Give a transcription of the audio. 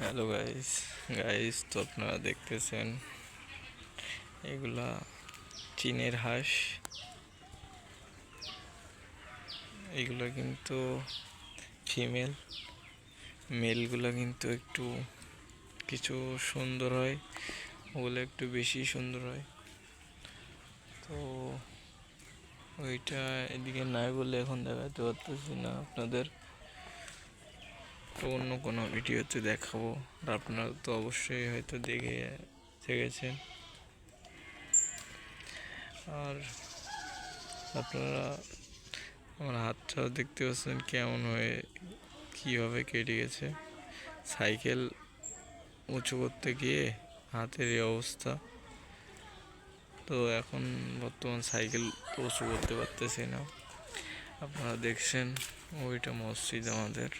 Hello guys তো আপনারা দেখতেছেন এগুলা চীনের হাঁস। এগুলা কিন্তু ফিমেল, মেলগুলা কিন্তু একটু কিছু সুন্দর হয়, ওগুলো একটু বেশি সুন্দর হয়। তো ওইটা এদিকে নাই বলে এখন দেখাতে পারতেছি না আপনাদের, তো অন্য কোনো ভিডিওতে দেখাবো। আর আপনারা তো অবশ্যই হয়তো দেখেছেন। আর আপনারা আমার হাতটাও দেখতে পাচ্ছেন কেমন হয়ে কীভাবে কেটে গেছে। সাইকেল উঁচু করতে গিয়ে হাতের এই অবস্থা। তো এখন বর্তমান সাইকেল উঁচু করতে পারতেছি না। আপনারা দেখছেন ওইটা মসজিদ আমাদের।